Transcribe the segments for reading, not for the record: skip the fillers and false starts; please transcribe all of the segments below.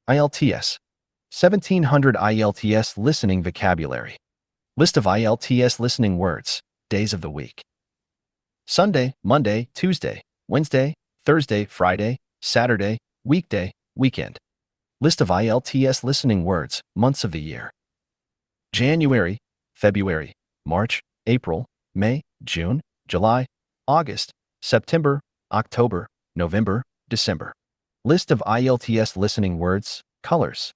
IELTS. 1700 IELTS listening vocabulary. List of IELTS listening words. Days of the week. Sunday, Monday, Tuesday, Wednesday, Thursday, Friday, Saturday, weekday, weekend. List of IELTS listening words. Months of the year. January, February, March, April, May, June, July, August, September, October, November, December. List of IELTS listening words. Colors.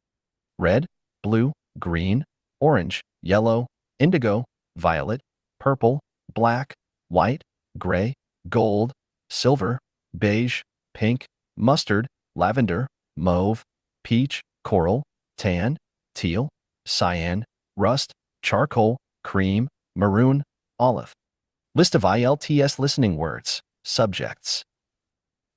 Red, blue, green, orange, yellow, indigo, violet, purple, black, white, gray, gold, silver, beige, pink, mustard, lavender, mauve, peach, coral, tan, teal, cyan, rust, charcoal, cream, maroon, olive. List of IELTS listening words. Subjects.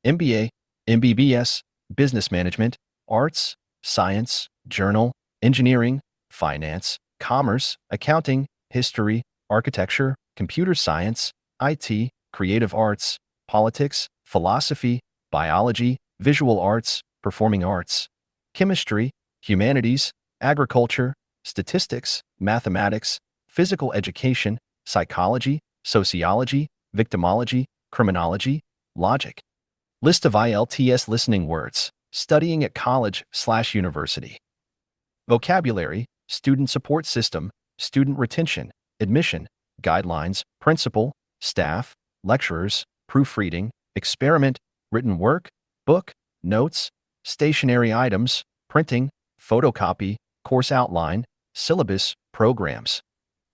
MBA, MBBS, Business Management, Arts, Science, Journal, Engineering, Finance, Commerce, Accounting, History, Architecture, Computer Science, IT, Creative Arts, Politics, Philosophy, Biology, Visual Arts, Performing Arts, Chemistry, Humanities, Agriculture, Statistics, Mathematics, Physical Education, Psychology, Sociology, Victimology, Criminology, Logic. List of IELTS listening words. Studying at college/university. Vocabulary, student support system, student retention, admission, guidelines, principal, staff, lecturers, proofreading, experiment, written work, book, notes, stationery items, printing, photocopy, course outline, syllabus, programs,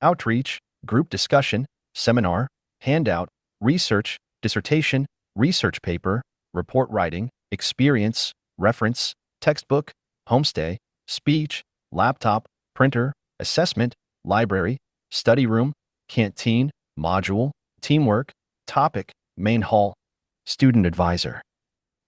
outreach, group discussion, seminar, handout, research, dissertation, research paper, report writing, experience, reference, textbook, homestay, speech, laptop, printer, assessment, library, study room, canteen, module, teamwork, topic, main hall, student advisor,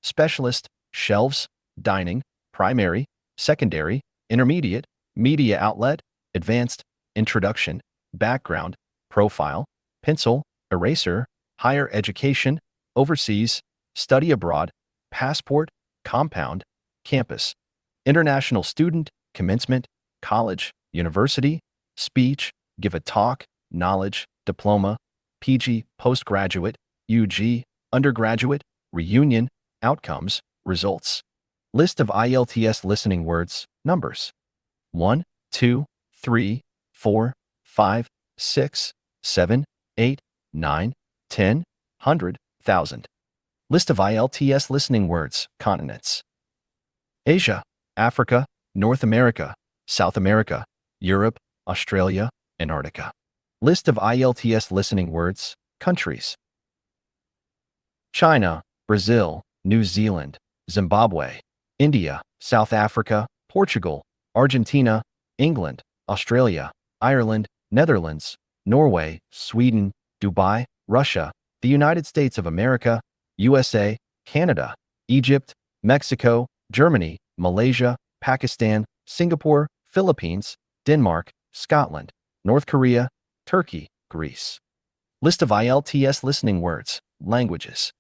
specialist, shelves, dining, primary, secondary, intermediate, media outlet, advanced, introduction, background, profile, pencil, eraser, higher education, overseas, study abroad, passport, compound, campus, international student, commencement, college, university, speech, give a talk, knowledge, diploma, PG, postgraduate, UG, undergraduate, reunion, outcomes, results. List of IELTS listening words, numbers. 1, 2, 3, 4, 5, 6, 7, 8, 9, 10, 100, 1,000. List of IELTS listening words, continents. Asia, Africa, North America, South America, Europe, Australia, Antarctica. List of IELTS listening words, countries. China, Brazil, New Zealand, Zimbabwe, India, South Africa, Portugal, Argentina, England, Australia, Ireland, Netherlands, Norway, Sweden, Dubai, Russia, the United States of America, USA, Canada, Egypt, Mexico, Germany, Malaysia, Pakistan, Singapore, Philippines, Denmark, Scotland, North Korea, Turkey, Greece. List of IELTS listening words, languages.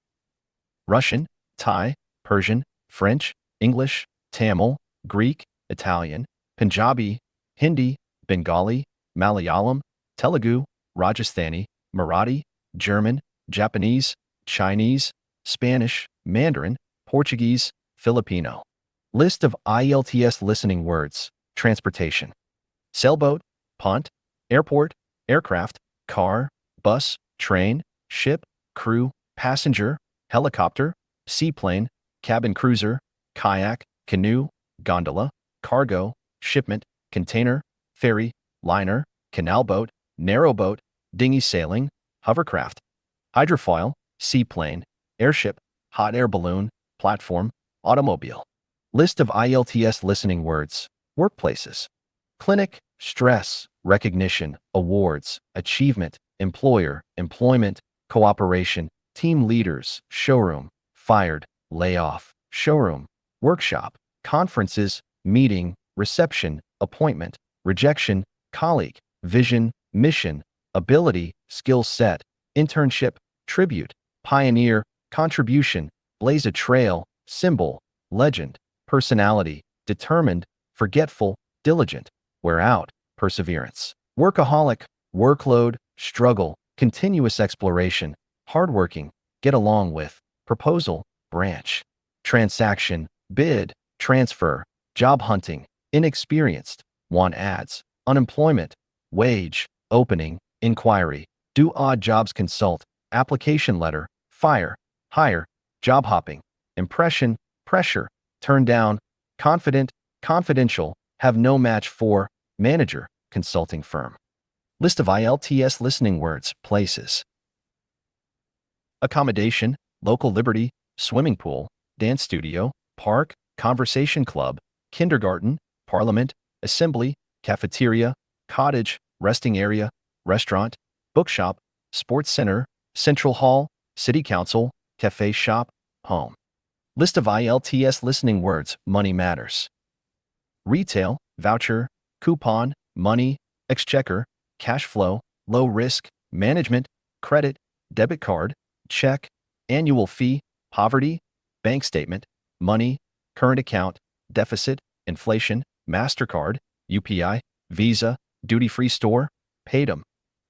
Russian, Thai, Persian, French, English, Tamil, Greek, Italian, Punjabi, Hindi, Bengali, Malayalam, Telugu, Rajasthani, Marathi, German, Japanese, Chinese, Spanish, Mandarin, Portuguese, Filipino. List of IELTS listening words, transportation. Sailboat, punt, airport, aircraft, car, bus, train, ship, crew, passenger, helicopter, seaplane, cabin cruiser, kayak, canoe, gondola, cargo, shipment, container, ferry, liner, canal boat, narrowboat, dinghy sailing, hovercraft, hydrofoil, seaplane, airship, hot air balloon, platform, automobile. List of IELTS listening words, workplaces. Clinic, stress, recognition, awards, achievement, employer, employment, cooperation, team leaders, showroom, fired, layoff, showroom, workshop, conferences, meeting, reception, appointment, rejection, colleague, vision, mission, ability, skill set, internship, tribute, pioneer, contribution, blaze a trail, symbol, legend, personality, determined, forgetful, diligent, wear out, perseverance. Workaholic, workload, struggle, continuous exploration, hardworking, get along with, proposal, branch. Transaction, bid, transfer, job hunting, inexperienced, want ads, unemployment, wage, opening, inquiry, do odd jobs consult, application letter, fire, hire, job hopping, impression, pressure, turn down, confident, confidential, have no match for, manager, consulting firm. List of IELTS listening words, places. Accommodation, local liberty, swimming pool, dance studio, park, conversation club, kindergarten, parliament, assembly, cafeteria, cottage, resting area, restaurant, bookshop, sports center, central hall, city council, cafe shop, home. List of IELTS listening words, money matters. Retail, voucher, coupon, money, exchequer, cash flow, low risk, management, credit, debit card, check, annual fee, poverty, bank statement, money, current account, deficit, inflation, MasterCard, UPI, Visa, duty-free store, PAYDM,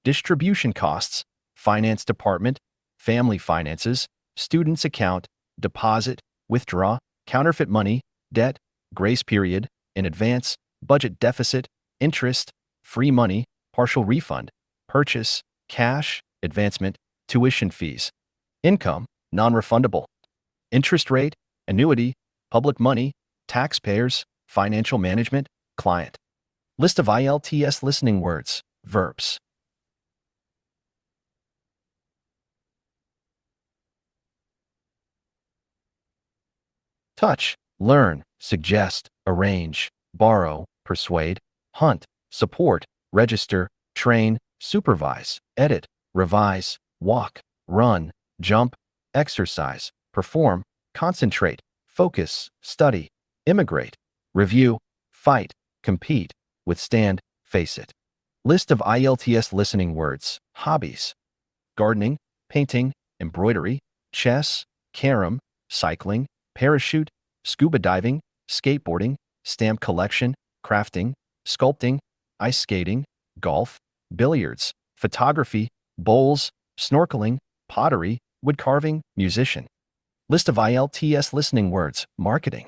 distribution costs, finance department, family finances, student's account, deposit, withdraw, counterfeit money, debt, grace period, in advance, budget deficit, interest, free money, partial refund, purchase, cash, advancement, tuition fees, income, non-refundable, interest rate, annuity, public money, taxpayers, financial management, client. List of IELTS listening words, verbs. Touch, learn, suggest, arrange, borrow, persuade, hunt, support, register, train, supervise, edit, revise, walk, run, jump, exercise, perform, concentrate, focus, study, immigrate, review, fight, compete, withstand, face it. List of IELTS listening words, hobbies. Gardening, painting, embroidery, chess, carom, cycling, parachute, scuba diving, skateboarding, stamp collection, crafting, sculpting, ice skating, golf, billiards, photography, bowls, snorkeling, pottery, wood carving, musician. List of IELTS listening words, marketing.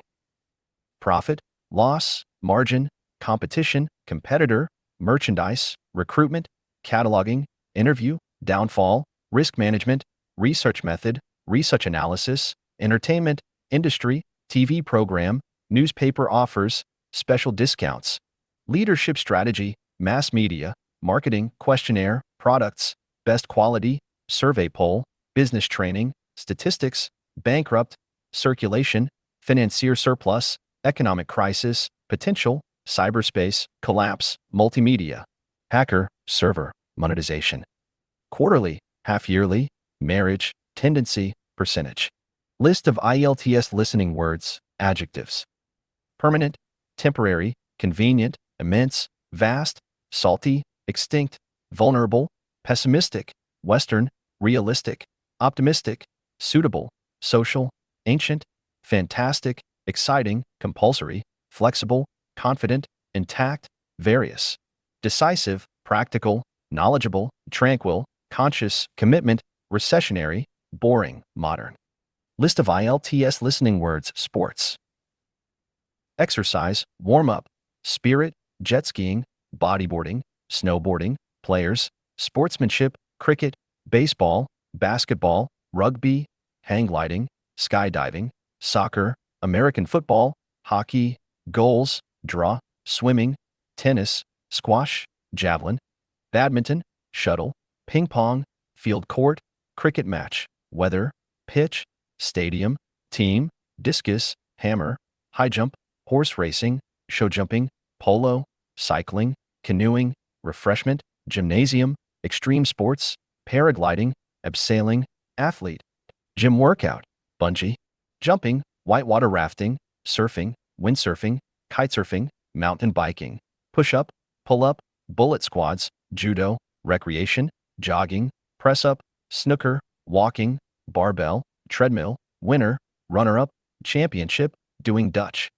Profit, loss, margin, competition, competitor, merchandise, recruitment, cataloging, interview, downfall, risk management, research method, research analysis, entertainment, industry, TV program, newspaper offers, special discounts, leadership strategy, mass media, marketing, questionnaire, products, best quality, survey poll, business training, statistics, bankrupt, circulation, financier surplus, economic crisis, potential, cyberspace, collapse, multimedia, hacker, server, monetization, quarterly, half-yearly, marriage, tendency, percentage. List of IELTS listening words, adjectives. Permanent, temporary, convenient, immense, vast, salty, extinct, vulnerable, pessimistic, western, realistic, optimistic, suitable, social, ancient, fantastic, exciting, compulsory, flexible, confident, intact, various, decisive, practical, knowledgeable, tranquil, conscious, commitment, recessionary, boring, modern. List of IELTS listening words, sports. Exercise, warm-up, spirit, jet skiing, bodyboarding, snowboarding, players, sportsmanship, cricket, baseball, basketball, rugby, hang gliding, skydiving, soccer, American football, hockey, goals, draw, swimming, tennis, squash, javelin, badminton, shuttle, ping pong, field court, cricket match, weather, pitch, stadium, team, discus, hammer, high jump, horse racing, show jumping, polo, cycling, canoeing, refreshment, gymnasium, extreme sports, paragliding, abseiling, athlete, gym workout, bungee, jumping, whitewater rafting, surfing, windsurfing, kitesurfing, mountain biking, push-up, pull-up, bullet squads, judo, recreation, jogging, press-up, snooker, walking, barbell, treadmill, winner, runner-up, championship, doing Dutch.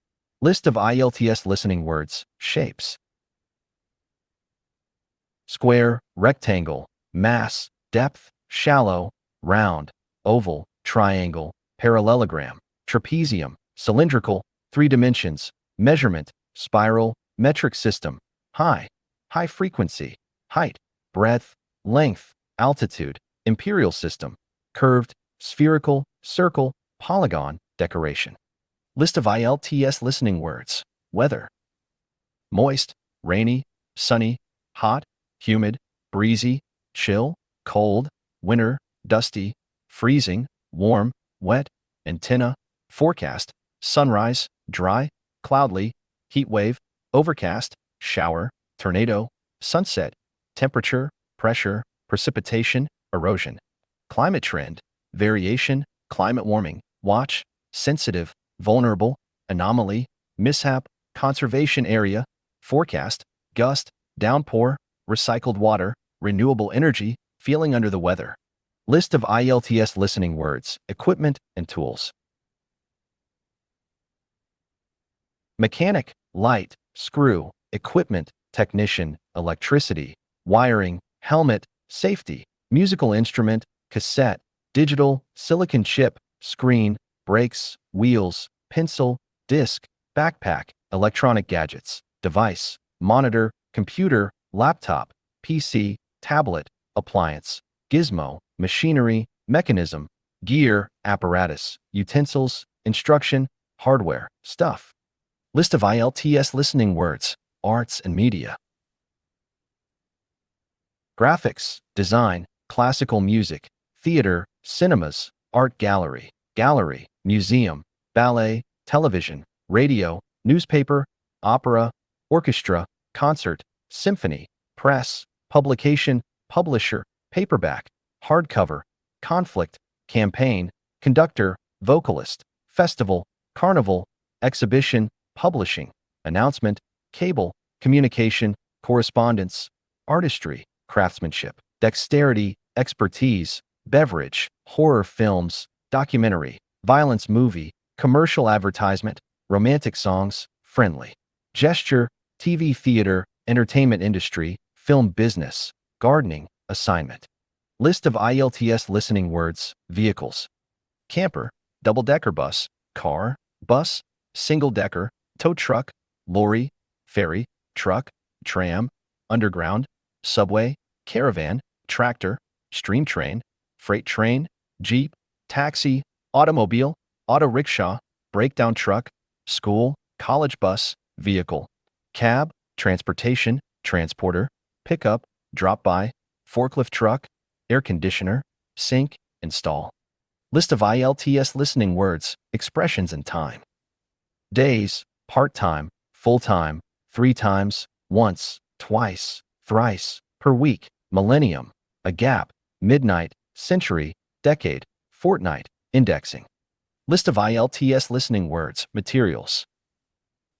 List of IELTS listening words, shapes. Square, rectangle, mass, depth, shallow, round, oval, triangle, parallelogram, trapezium, cylindrical, three dimensions, measurement, spiral, metric system, high, high frequency, height, breadth, length, altitude, imperial system, curved, spherical, circle, polygon, decoration. List of IELTS listening words, weather. Moist, rainy, sunny, hot, humid, breezy, chill, cold, winter, dusty, freezing, warm, wet, antenna, forecast, sunrise, dry, cloudy, heat wave, overcast, shower, tornado, sunset, temperature, pressure, precipitation, erosion. Climate trend, variation, climate warming, watch, sensitive, vulnerable, anomaly, mishap, conservation area, forecast, gust, downpour, recycled water, renewable energy, feeling under the weather. List of IELTS listening words, equipment, and tools. Mechanic, light, screw, equipment, technician, electricity, wiring, helmet, safety, musical instrument, cassette, digital, silicon chip, screen, brakes, wheels, pencil, disc, backpack, electronic gadgets, device, monitor, computer, laptop, PC, tablet, appliance, gizmo, machinery, mechanism, gear, apparatus, utensils, instruction, hardware, stuff. List of IELTS listening words, arts and media. Graphics, design, classical music, theater, cinemas, art gallery, gallery, museum, ballet, television, radio, newspaper, opera, orchestra, concert, symphony, press, publication, publisher, paperback, hardcover, conflict, campaign, conductor, vocalist, festival, carnival, exhibition, publishing, announcement, cable, communication, correspondence, artistry, craftsmanship, dexterity, expertise, beverage, horror films, documentary, violence movie, commercial advertisement, romantic songs, friendly, gesture, TV theater, entertainment industry, film business, gardening, assignment. List of IELTS listening words, vehicles. Camper, double-decker bus, car, bus, single-decker, tow truck, lorry, ferry, truck, tram, underground, subway, caravan, tractor, stream train, freight train, jeep, taxi, automobile, auto rickshaw, breakdown truck, school, college bus, vehicle, cab, transportation, transporter, pickup, drop-by, forklift truck, air conditioner, sink, install. List of IELTS listening words, expressions, and time. Days, part-time, full-time, 3 times, once, twice, thrice, per week, millennium, a gap, midnight, century, decade, fortnight, indexing. List of IELTS listening words, materials.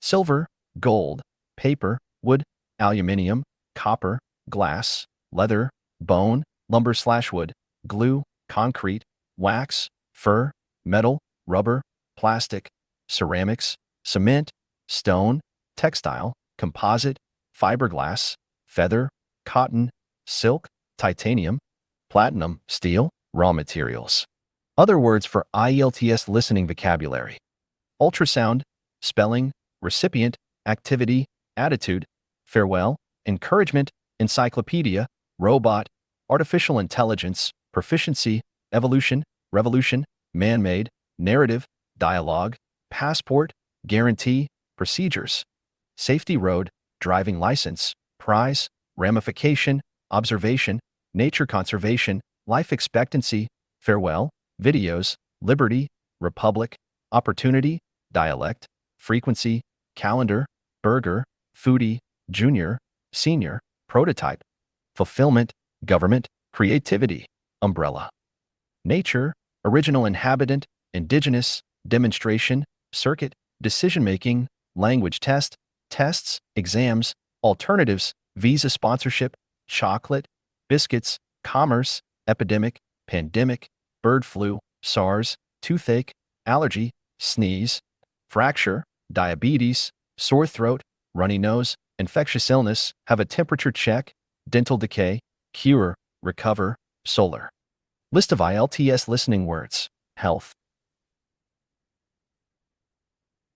Silver, gold, paper, wood, aluminium, copper, glass, leather, bone, lumber/wood, glue, concrete, wax, fur, metal, rubber, plastic, ceramics, cement, stone, textile, composite, fiberglass, feather, cotton, silk, titanium, platinum, steel, raw materials. Other words for IELTS listening vocabulary. Ultrasound, spelling, recipient, activity, attitude, farewell, encouragement, encyclopedia, robot, artificial intelligence, proficiency, evolution, revolution, man-made, narrative, dialogue, passport, guarantee, procedures, safety road, driving license, prize, ramification, observation, nature conservation, life expectancy, farewell, videos, liberty, republic, opportunity, dialect, frequency, calendar, burger, foodie, junior, senior, prototype, fulfillment, government, creativity, umbrella. Nature, original inhabitant, indigenous, demonstration, circuit, decision-making, language test, tests, exams, alternatives, visa sponsorship, chocolate, biscuits, commerce, epidemic, pandemic, bird flu, SARS, toothache, allergy, sneeze, fracture, diabetes, sore throat, runny nose, infectious illness, have a temperature check, dental decay, cure, recover, solar. List of IELTS listening words. Health.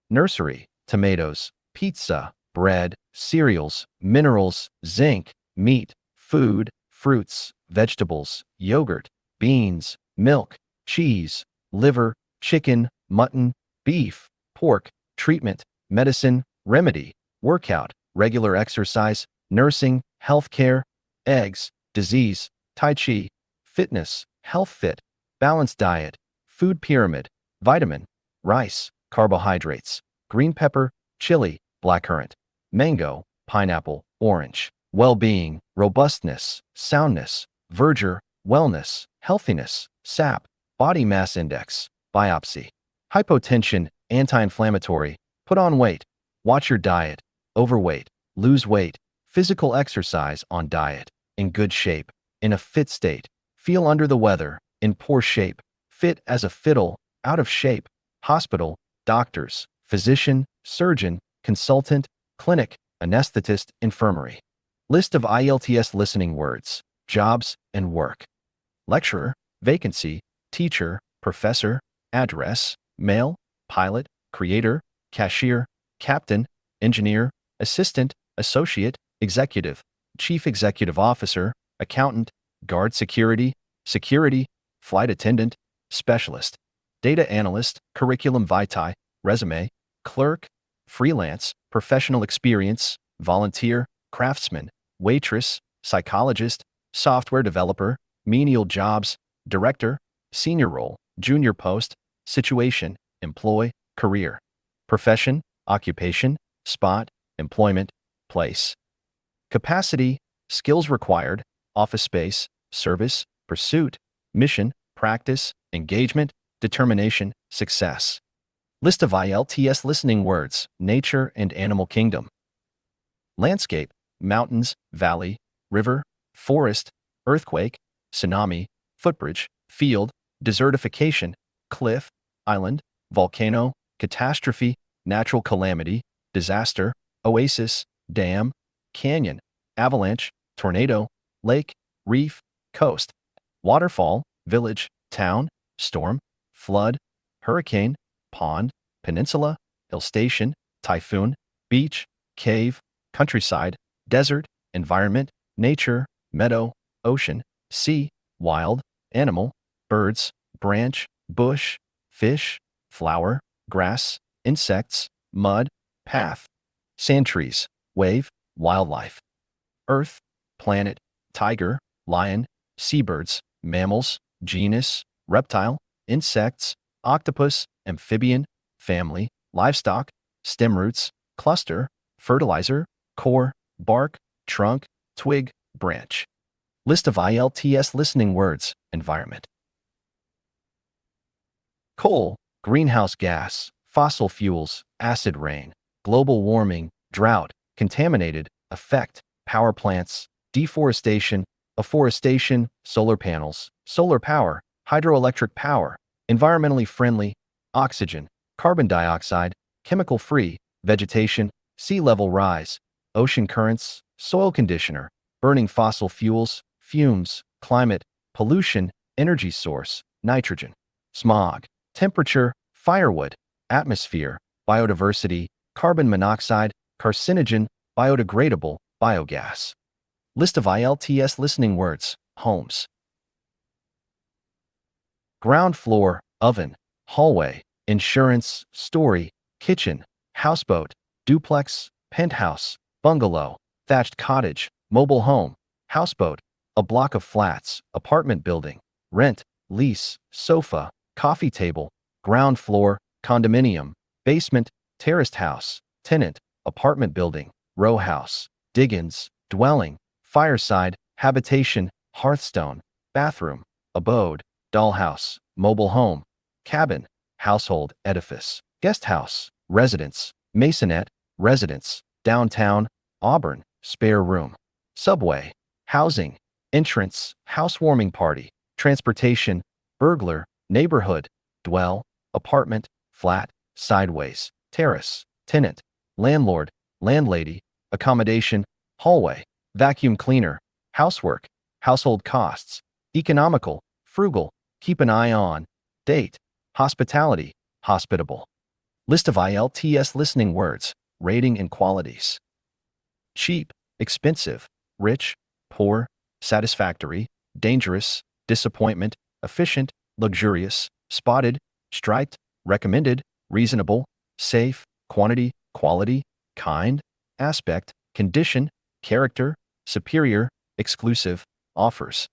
Nursery, tomatoes, pizza, bread, cereals, minerals, zinc, meat, food, fruits, vegetables, yogurt, beans, milk, cheese, liver, chicken, mutton, beef, pork, treatment, medicine, remedy, workout, regular exercise, nursing, healthcare, eggs, disease, tai chi, fitness, health fit, balanced diet, food pyramid, vitamin, rice, carbohydrates, green pepper, chili, blackcurrant, mango, pineapple, orange, well-being, robustness, soundness, verdure, wellness, healthiness, sap, body mass index, biopsy, hypotension, anti-inflammatory, put on weight, watch your diet, overweight, lose weight, physical exercise on diet, in good shape, in a fit state, feel under the weather, in poor shape, fit as a fiddle, out of shape, hospital, doctors, physician, surgeon, consultant, clinic, anesthetist, infirmary. List of IELTS listening words, jobs, and work. Lecturer, vacancy, teacher, professor, address, mail, pilot, creator, cashier, captain, engineer, assistant, associate, executive, chief executive officer, accountant, guard security, security, flight attendant, specialist, data analyst, curriculum vitae, resume, clerk, freelance, professional experience, volunteer, craftsman, waitress, psychologist, software developer, menial jobs, director, senior role, junior post, situation, employ, career, profession, occupation, spot, employment, place, capacity, skills required, office space, service, pursuit, mission, practice, engagement, determination, success. List of IELTS listening words, nature and animal kingdom. Landscape, mountains, valley, river, forest, earthquake, tsunami, footbridge, field, desertification, cliff, island, volcano, catastrophe, natural calamity, disaster, oasis, dam, canyon, avalanche, tornado, lake, reef, coast, waterfall, village, town, storm, flood, hurricane, pond, peninsula, hill station, typhoon, beach, cave, countryside, desert, environment, nature, meadow, ocean, sea, wild, animal, birds, branch, bush, fish, flower, grass, insects, mud, path, sand trees, wave, wildlife, earth, planet, tiger, lion, seabirds, mammals, genus, reptile, insects, octopus, amphibian, family, livestock, stem roots, cluster, fertilizer, core, bark, trunk, twig, branch. List of IELTS listening words, environment. Coal, greenhouse gas, fossil fuels, acid rain, global warming, drought, contaminated, effect, power plants, deforestation, afforestation, solar panels, solar power, hydroelectric power, environmentally friendly, oxygen, carbon dioxide, chemical-free, vegetation, sea level rise, ocean currents, soil conditioner, burning fossil fuels, fumes, climate, pollution, energy source, nitrogen, smog, temperature, firewood, atmosphere, biodiversity, carbon monoxide, carcinogen, biodegradable, biogas. List of IELTS listening words, homes. Ground floor, oven, hallway, insurance, story, kitchen, houseboat, duplex, penthouse, bungalow, thatched cottage, mobile home, houseboat, a block of flats, apartment building, rent, lease, sofa, coffee table, ground floor, condominium, basement, terraced house, tenant, apartment building, row house, diggins, dwelling, fireside, habitation, hearthstone, bathroom, abode, dollhouse, mobile home, cabin, household, edifice, guest house, residence, masonette, residence, downtown, Auburn, spare room, subway, housing, entrance, housewarming party, transportation, burglar, neighborhood, dwell, apartment, flat, sideways, terrace, tenant, landlord, landlady, accommodation, hallway, vacuum cleaner, housework, household costs, economical, frugal, keep an eye on, date, hospitality, hospitable. List of IELTS listening words, rating and qualities. Cheap, expensive, rich, poor, satisfactory, dangerous, disappointment, efficient, luxurious, spotted, striped, recommended, reasonable, safe, quantity, quality, kind, aspect, condition, character, superior, exclusive, offers.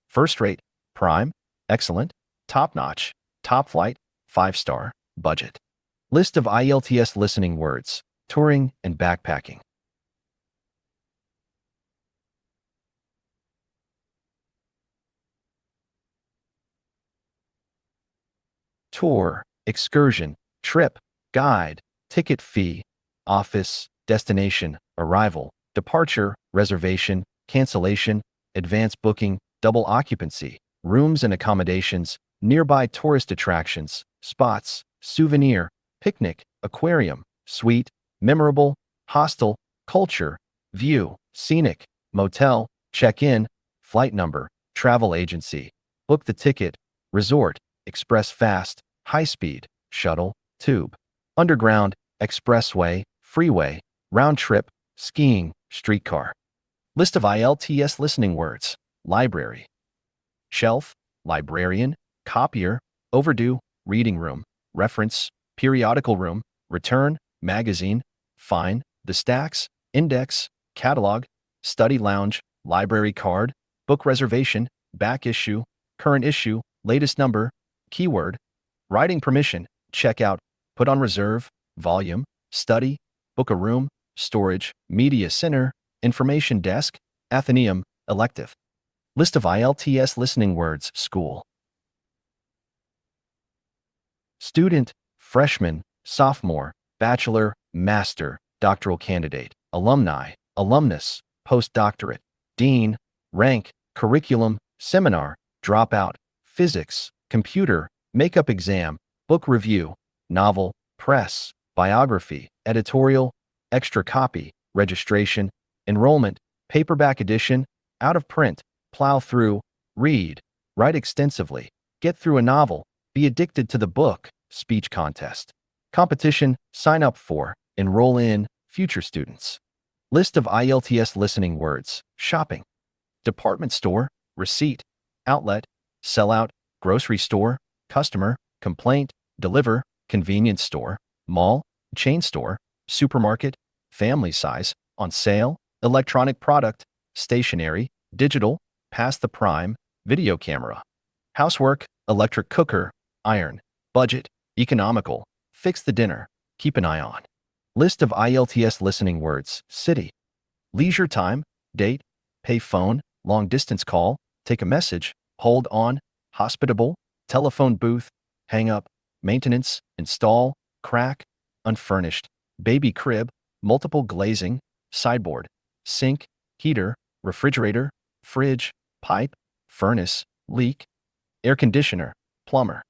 First rate, prime, excellent, top-notch, top flight, 5-star, budget. List of IELTS listening words, touring and backpacking. Tour, excursion, trip, guide, ticket fee, office, destination, arrival, departure, reservation, cancellation, advance booking, double occupancy, rooms and accommodations, nearby tourist attractions, spots, souvenir, picnic, aquarium, suite, memorable, hostel, culture, view, scenic, motel, check-in, flight number, travel agency, book the ticket, resort, express fast, high-speed, shuttle, tube, underground, expressway, freeway, round trip, skiing, streetcar. List of IELTS listening words, library, shelf, librarian, copier, overdue, reading room, reference, periodical room, return, magazine, fine, the stacks, index, catalog, study lounge, library card, book reservation, back issue, current issue, latest number, keyword, writing permission, checkout, put on reserve, volume, study, book a room, storage, media center, information desk, Athenaeum, elective. List of IELTS listening words, school. Student, freshman, sophomore, bachelor, master, doctoral candidate, alumni, alumnus, postdoctorate, dean, rank, curriculum, seminar, dropout, physics, computer, makeup exam, book review, novel, press, biography, editorial, extra copy, registration, enrollment, paperback edition, out of print, plow through, read, write extensively, get through a novel, be addicted to the book, speech contest. Competition, sign up for, enroll in, future students. List of IELTS listening words, shopping, department store, receipt, outlet, sellout, grocery store, customer, complaint, deliver, convenience store, mall, chain store, supermarket, family size, on sale, electronic product, stationery, digital, past the prime, video camera, housework, electric cooker, iron, budget, economical, fix the dinner, keep an eye on. List of IELTS listening words, city, leisure time, date, pay phone, long distance call, take a message, hold on, hospitable, telephone booth, hang up, maintenance, install, crack, unfurnished, baby crib, multiple glazing, sideboard, sink, heater, refrigerator, fridge, pipe, furnace, leak, air conditioner, plumber.